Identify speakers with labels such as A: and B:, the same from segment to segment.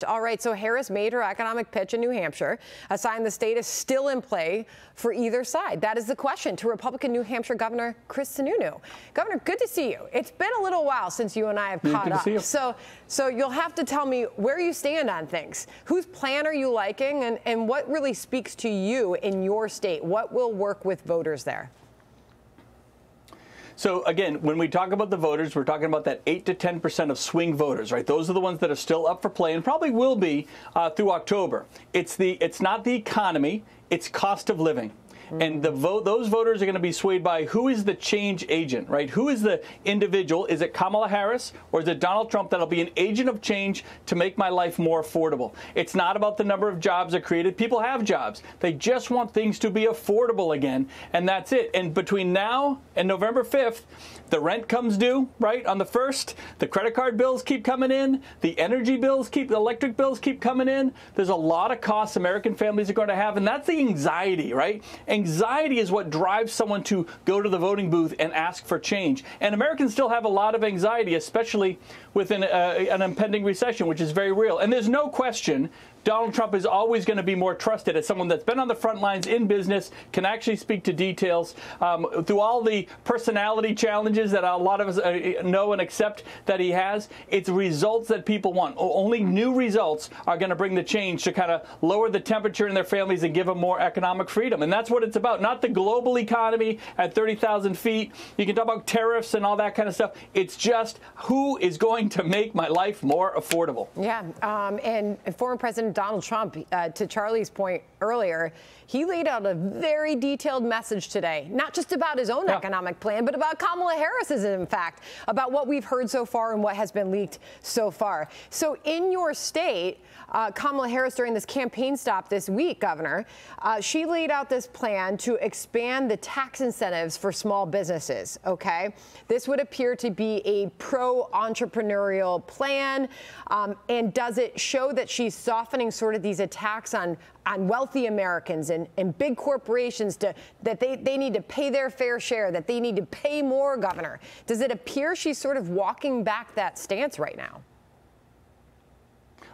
A: All right, so Harris made her economic pitch in New Hampshire, a sign the state is still in play for either side. That is the question to Republican New Hampshire Governor Chris Sununu. Governor, good to see you. It's been a little while since you and I have caught up. So you'll have to tell me where you stand on things. Whose plan are you liking, and what really speaks to you in your state? What will work with voters there?
B: So again, when we talk about the voters, we're talking about that 8 to 10% of swing voters, right? Those are the ones that are still up for play and probably will be through October. It's not the economy, it's cost of living. And those voters are going to be swayed by who is the change agent, right? Who is the individual? Is it Kamala Harris or is it Donald Trump that'll be an agent of change to make my life more affordable? It's not about the number of jobs that are created. People have jobs. They just want things to be affordable again, and that's it. And between now and November 5th, the rent comes due, right, on the 1st. The credit card bills keep coming in. The energy bills the electric bills keep coming in. There's a lot of costs American families are going to have, and that's the anxiety, right? Anxiety is what drives someone to go to the voting booth and ask for change. And Americans still have a lot of anxiety, especially with an impending recession, which is very real. And there's no question Donald Trump is always going to be more trusted as someone that's been on the front lines in business, can actually speak to details. Through all the personality challenges that a lot of us know and accept that he has, it's results that people want. Only new results are going to bring the change to kind of lower the temperature in their families and give them more economic freedom. And that's what it's about, not the global economy at 30,000 feet. You can talk about tariffs and all that kind of stuff. It's just who is going to make my life more affordable.
A: Yeah, and former President Donald Trump, to Charlie's point earlier, he laid out a very detailed message today, not just about his own economic plan, but about Kamala Harris's, in fact, about what we've heard so far and what has been leaked so far. So in your state, Kamala Harris, during this campaign stop this week, Governor, she laid out this plan to expand the tax incentives for small businesses, okay? This would appear to be a pro-entrepreneurial plan, and does it show that she's softening sort of these attacks on wealthy Americans and big corporations that they need to pay their fair share, that they need to pay more, Governor? Does it appear she's sort of walking back that stance right now?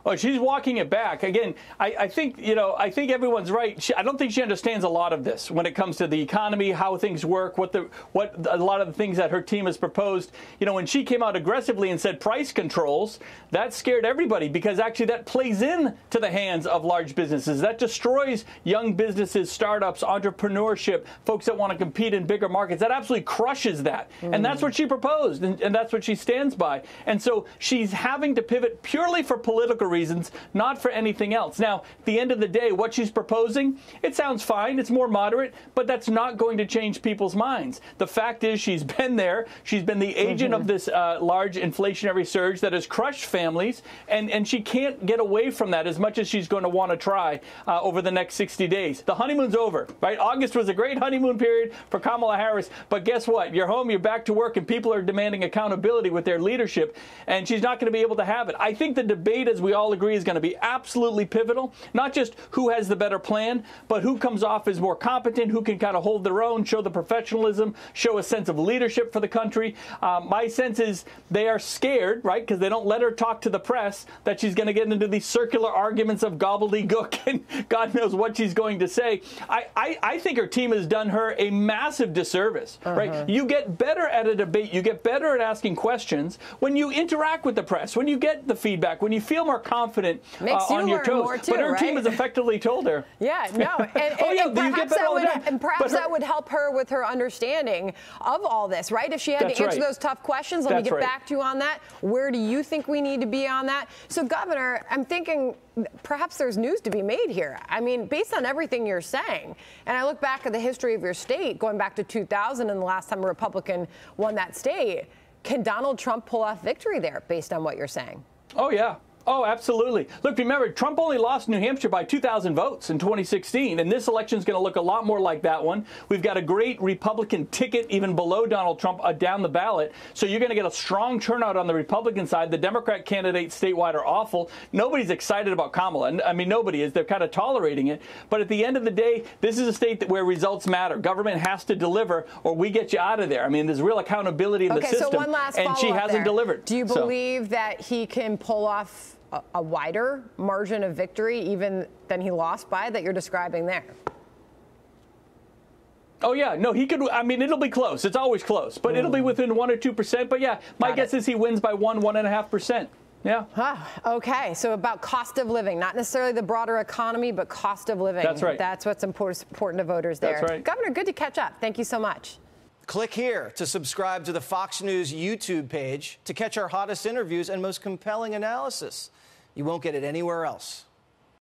B: Oh, she's walking it back. Again, I think everyone's right. I don't think she understands a lot of this when it comes to the economy, how things work, what a lot of the things that her team has proposed. You know, when she came out aggressively and said price controls, that scared everybody because actually that plays in to the hands of large businesses. That destroys young businesses, startups, entrepreneurship, folks that want to compete in bigger markets. That absolutely crushes that. And that's what she proposed, and that's what she stands by. And so she's having to pivot purely for political reasons, not for anything else. Now, at the end of the day, what she's proposing, it sounds fine, it's more moderate, but that's not going to change people's minds. The fact is she's been there, she's been the agent of this large inflationary surge that has crushed families, and she can't get away from that as much as she's going to want to try over the next 60 days. The honeymoon's over, right? August was a great honeymoon period for Kamala Harris, but guess what? You're home, you're back to work, and people are demanding accountability with their leadership, and she's not going to be able to have it. I think the debate, as we all agree, is going to be absolutely pivotal. Not just who has the better plan, but who comes off as more competent, who can kind of hold their own, show the professionalism, show a sense of leadership for the country. My sense is they are scared, right, because they don't let her talk to the press, that she's going to get into these circular arguments of gobbledygook and God knows what she's going to say. I think her team has done her a massive disservice, right? You get better at a debate, you get better at asking questions when you interact with the press, when you get the feedback, when you feel more confident on your toes.
A: Too,
B: but her
A: right?
B: team has effectively told her.
A: Yeah, no. And perhaps that would help her with her understanding of all this, right? If she had to answer those tough questions, let me get back to you on that. Where do you think we need to be on that? So, Governor, I'm thinking perhaps there's news to be made here. I mean, based on everything you're saying, and I look back at the history of your state, going back to 2000 and the last time a Republican won that state, can Donald Trump pull off victory there based on what you're saying?
B: Oh, yeah. Oh, absolutely. Look, remember, Trump only lost New Hampshire by 2,000 votes in 2016, and this election is going to look a lot more like that one. We've got a great Republican ticket even below Donald Trump down the ballot, so you're going to get a strong turnout on the Republican side. The Democrat candidates statewide are awful. Nobody's excited about Kamala. I mean, nobody is. They're kind of tolerating it. But at the end of the day, this is a state where results matter. Government has to deliver, or we get you out of there. I mean, there's real accountability in the system,
A: so one last
B: and she hasn't delivered.
A: Do you believe that he can pull off a wider margin of victory even than he lost by that you're describing there?
B: Oh, yeah. No, he could. I mean, it'll be close. It's always close, but it'll be within 1 or 2%. But yeah, my guess is he wins by 1.5%. Yeah.
A: Okay. So about cost of living, not necessarily the broader economy, but cost of living.
B: That's right.
A: That's what's important to voters there.
B: That's right.
A: Governor, good to catch up. Thank you so much.
C: Click here to subscribe to the Fox News YouTube page to catch our hottest interviews and most compelling analysis. You won't get it anywhere else.